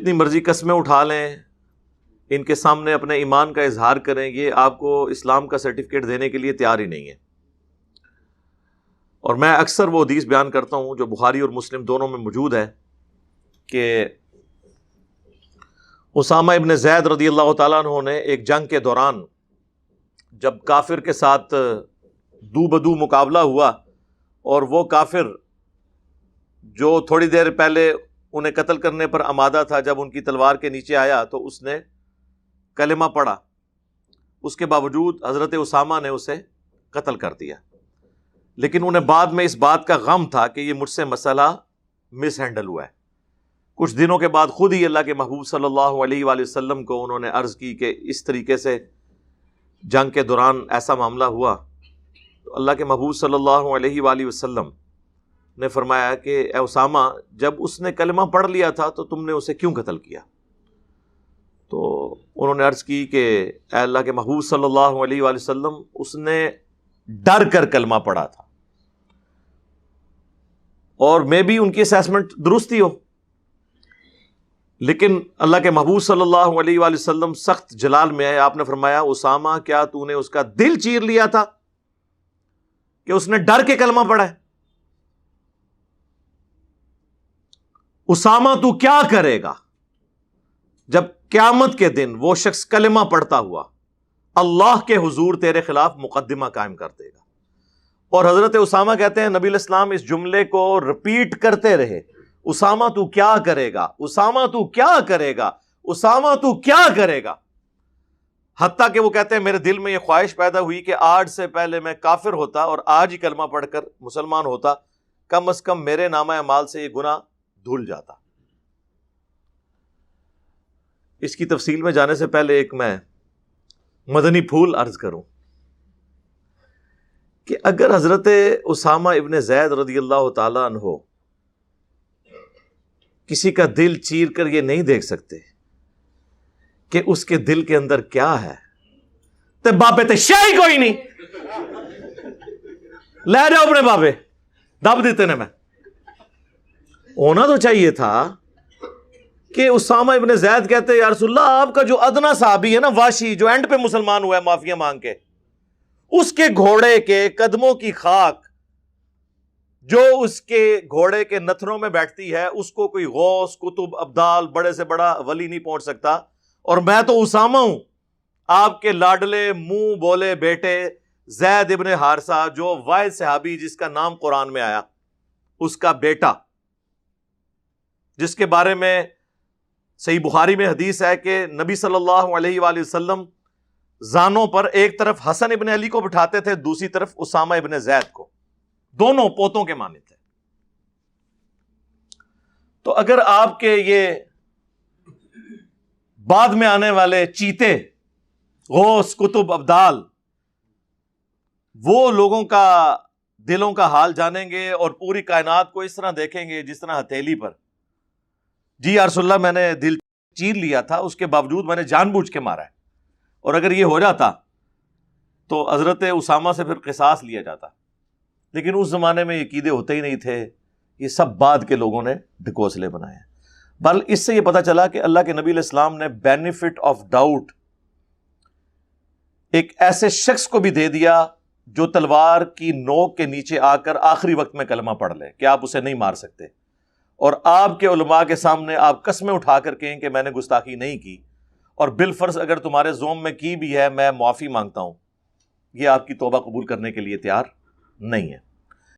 جتنی مرضی قسمیں اٹھا لیں، ان کے سامنے اپنے ایمان کا اظہار کریں، یہ آپ کو اسلام کا سرٹیفکیٹ دینے کے لیے تیار ہی نہیں ہے۔ اور میں اکثر وہ حدیث بیان کرتا ہوں جو بخاری اور مسلم دونوں میں موجود ہے کہ اسامہ ابن زید رضی اللہ تعالیٰ عنہ نے ایک جنگ کے دوران جب کافر کے ساتھ دو بدو مقابلہ ہوا اور وہ کافر جو تھوڑی دیر پہلے انہیں قتل کرنے پر آمادہ تھا، جب ان کی تلوار کے نیچے آیا تو اس نے کلمہ پڑھا، اس کے باوجود حضرت اسامہ نے اسے قتل کر دیا، لیکن انہیں بعد میں اس بات کا غم تھا کہ یہ مجھ سے مسئلہ مس ہینڈل ہوا ہے۔ کچھ دنوں کے بعد خود ہی اللہ کے محبوب صلی اللہ علیہ وآلہ وسلم کو انہوں نے عرض کی کہ اس طریقے سے جنگ کے دوران ایسا معاملہ ہوا، تو اللہ کے محبوب صلی اللہ علیہ وآلہ وسلم نے فرمایا کہ اے اسامہ، جب اس نے کلمہ پڑھ لیا تھا تو تم نے اسے کیوں قتل کیا؟ تو انہوں نے عرض کی کہ اے اللہ کے محبوب صلی اللہ علیہ وآلہ وسلم، اس نے ڈر کر کلمہ پڑھا تھا، اور میں بھی ان کی اسیسمنٹ درست ہی ہو، لیکن اللہ کے محبوب صلی اللہ علیہ وآلہ وسلم سخت جلال میں آئے، آپ نے فرمایا اسامہ، کیا تو نے اس کا دل چیر لیا تھا کہ اس نے ڈر کے کلمہ پڑھا ہے؟ اسامہ تو کیا کرے گا جب قیامت کے دن وہ شخص کلمہ پڑھتا ہوا اللہ کے حضور تیرے خلاف مقدمہ قائم کر دے گا؟ اور حضرت اسامہ کہتے ہیں نبی علیہ السلام اس جملے کو رپیٹ کرتے رہے، اسامہ تو کیا کرے گا، اسامہ تو کیا کرے گا، اسامہ تو کیا کرے گا، حتیٰ کہ وہ کہتے ہیں میرے دل میں یہ خواہش پیدا ہوئی کہ آج سے پہلے میں کافر ہوتا اور آج ہی کلمہ پڑھ کر مسلمان ہوتا، کم از کم میرے نامہ اعمال سے یہ گناہ دھل جاتا۔ اس کی تفصیل میں جانے سے پہلے ایک میں مدنی پھول عرض کروں کہ اگر حضرت اسامہ ابن زید رضی اللہ تعالیٰ عنہ کسی کا دل چیر کر یہ نہیں دیکھ سکتے کہ اس کے دل کے اندر کیا ہے، تو باپے تے شاہی کوئی نہیں، لے جاؤ اپنے بابے، دب دیتے نے۔ میں ہونا تو چاہیے تھا کہ اسامہ ابن زید کہتے یا رسول اللہ، آپ کا جو ادنا صحابی ہے نا واشی، جو اینڈ پہ مسلمان ہوا ہے معافیا مانگ کے، اس کے گھوڑے کے قدموں کی خاک جو اس کے گھوڑے کے نتھنوں میں بیٹھتی ہے، اس کو کوئی غوث، کتب، ابدال، بڑے سے بڑا ولی نہیں پہنچ سکتا، اور میں تو اسامہ ہوں، آپ کے لاڈلے منہ بولے بیٹے زید ابن حارثہ، جو واحد صحابی جس کا نام قرآن میں آیا، اس کا بیٹا، جس کے بارے میں صحیح بخاری میں حدیث ہے کہ نبی صلی اللہ علیہ وآلہ وسلم زانوں پر ایک طرف حسن ابن علی کو بٹھاتے تھے، دوسری طرف اسامہ ابن زید کو، دونوں پوتوں کے مانے تھے۔ تو اگر آپ کے یہ بعد میں آنے والے چیتے، غوث، کتب، ابدال، وہ لوگوں کا دلوں کا حال جانیں گے اور پوری کائنات کو اس طرح دیکھیں گے جس طرح ہتھیلی پر، جی یا رسول اللہ میں نے دل چیر لیا تھا، اس کے باوجود میں نے جان بوجھ کے مارا ہے، اور اگر یہ ہو جاتا تو حضرت اسامہ سے پھر قصاص لیا جاتا، لیکن اس زمانے میں یہ عقیدے ہوتے ہی نہیں تھے، یہ سب بعد کے لوگوں نے ڈھکوسلے بنائے ہیں۔ بل اس سے یہ پتہ چلا کہ اللہ کے نبی علیہ السلام نے بینیفٹ آف ڈاؤٹ ایک ایسے شخص کو بھی دے دیا جو تلوار کی نوک کے نیچے آ کر آخری وقت میں کلمہ پڑھ لے، کہ آپ اسے نہیں مار سکتے، اور آپ کے علماء کے سامنے آپ قسمیں اٹھا کر کہیں کہ میں نے گستاخی نہیں کی، اور بالفرض اگر تمہارے زوم میں کی بھی ہے میں معافی مانگتا ہوں، یہ آپ کی توبہ قبول کرنے کے لیے تیار نہیں ہے۔